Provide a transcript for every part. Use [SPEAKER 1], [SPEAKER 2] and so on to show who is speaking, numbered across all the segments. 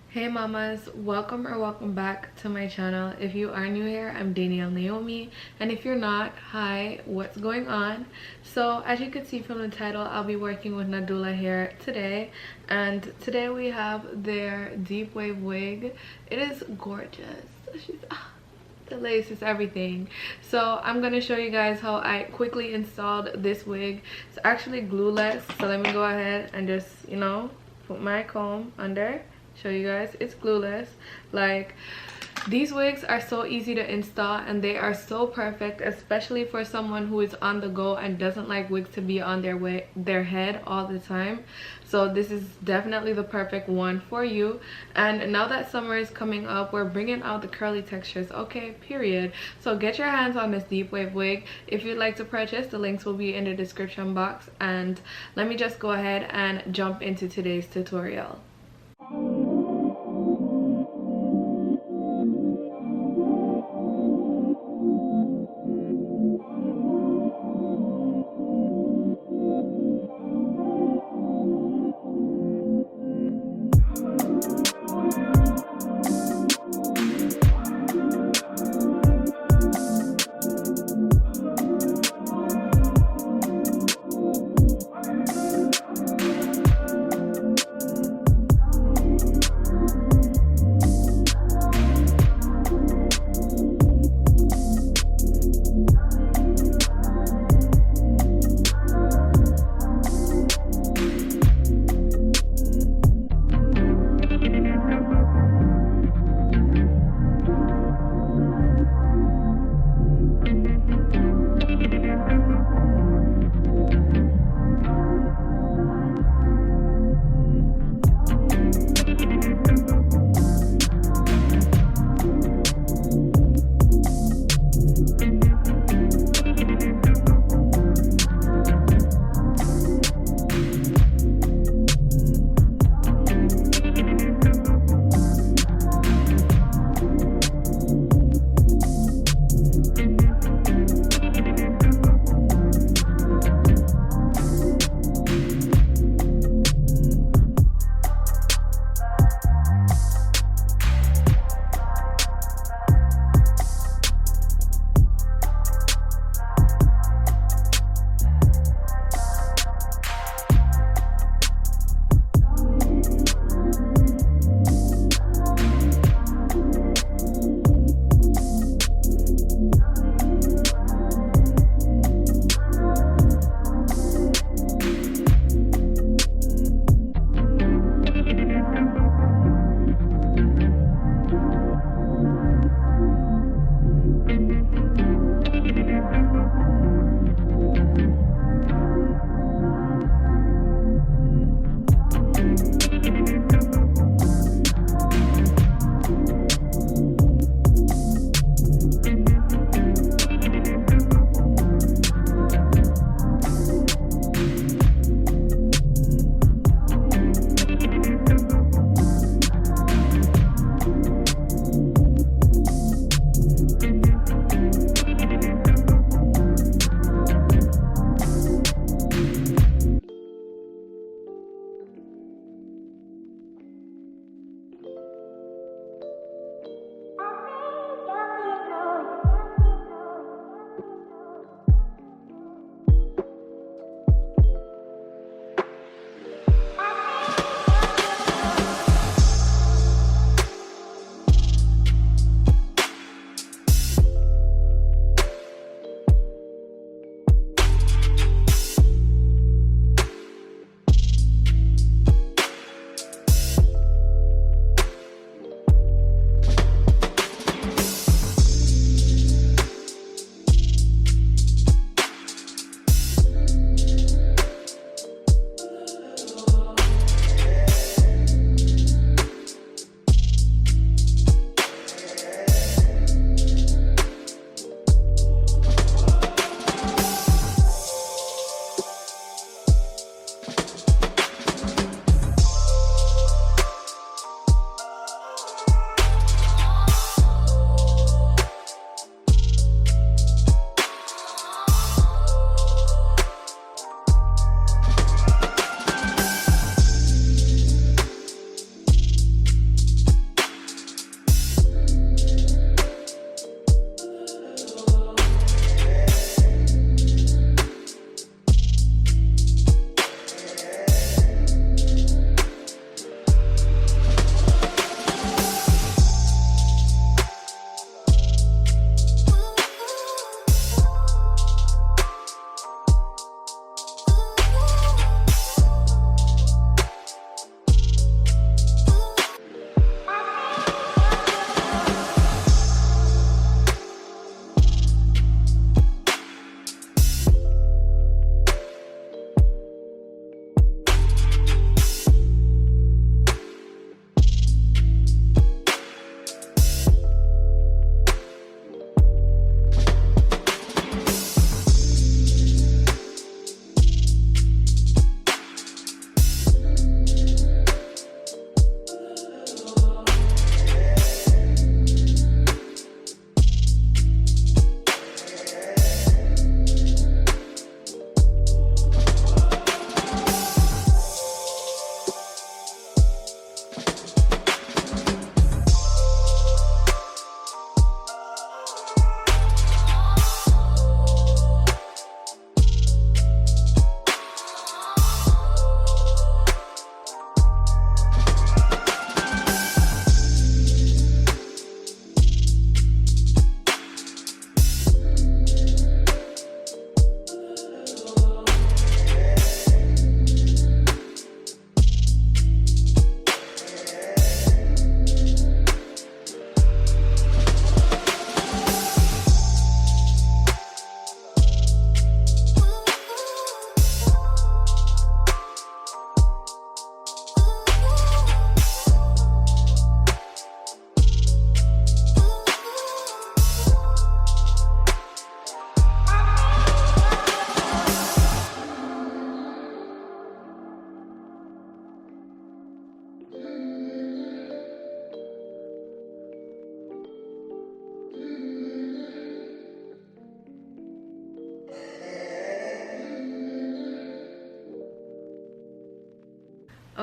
[SPEAKER 1] Hey mamas, welcome back to my channel. If you are new here, I'm Danielle Naomi, and if you're not, hi, what's going on? So as you can see from the title, I'll be working with Nadula here today, and today we have their deep wave wig. It is gorgeous. The lace is everything. So I'm gonna show you guys how I quickly installed this wig. It's actually glueless, so let me go ahead and just, put my comb under, show you guys it's glueless. Like, these wigs are so easy to install and they are so perfect, especially for someone who is on the go and doesn't like wigs to be on their head all the time. So this is definitely the perfect one for you. And now that summer is coming up, we're bringing out the curly textures, okay, period. So get your hands on this deep wave wig. If you'd like to purchase, the links will be in the description box. And let me just go ahead and jump into today's tutorial.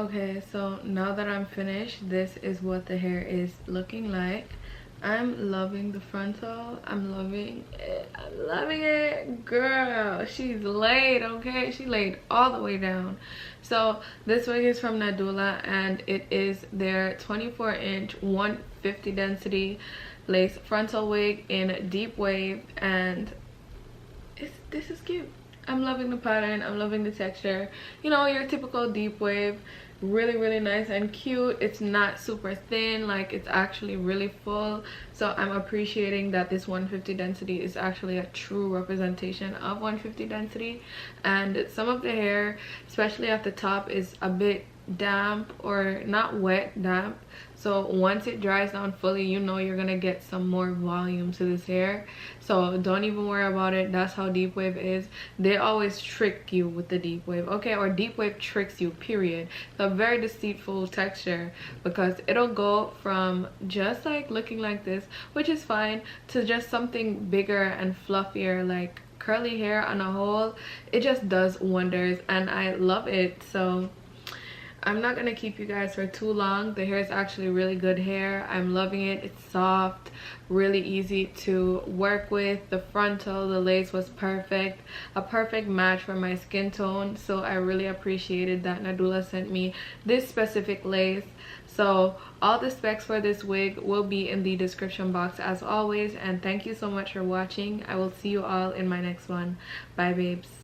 [SPEAKER 1] Okay, so now that I'm finished, this is what the hair is looking like. I'm loving the frontal. I'm loving it. I'm loving it. Girl, she's laid, okay? She laid all the way down. So this wig is from Nadula, and it is their 24-inch 150 density lace frontal wig in deep wave, and this is cute. I'm loving the pattern. I'm loving the texture. You know, your typical deep wave, really nice and cute. It's not super thin, like it's actually really full. So I'm appreciating that this 150 density is actually a true representation of 150 density. And some of the hair, especially at the top, is a bit damp, or not wet, damp. So once it dries down fully, you know you're gonna get some more volume to this hair. So don't even worry about it. That's how deep wave is. They always trick you with the deep wave, okay? Or deep wave tricks you, period. It's a very deceitful texture, because it'll go from just like looking like this, which is fine, to just something bigger and fluffier, like curly hair on a whole. It just does wonders, and I love it. So I'm not gonna keep you guys for too long. The hair is actually really good hair. I'm loving it. It's soft, really easy to work with. The frontal, the lace was perfect, a perfect match for my skin tone. So I really appreciated that Nadula sent me this specific lace. So all the specs for this wig will be in the description box as always, and thank you so much for watching. I will see you all in my next one. Bye babes.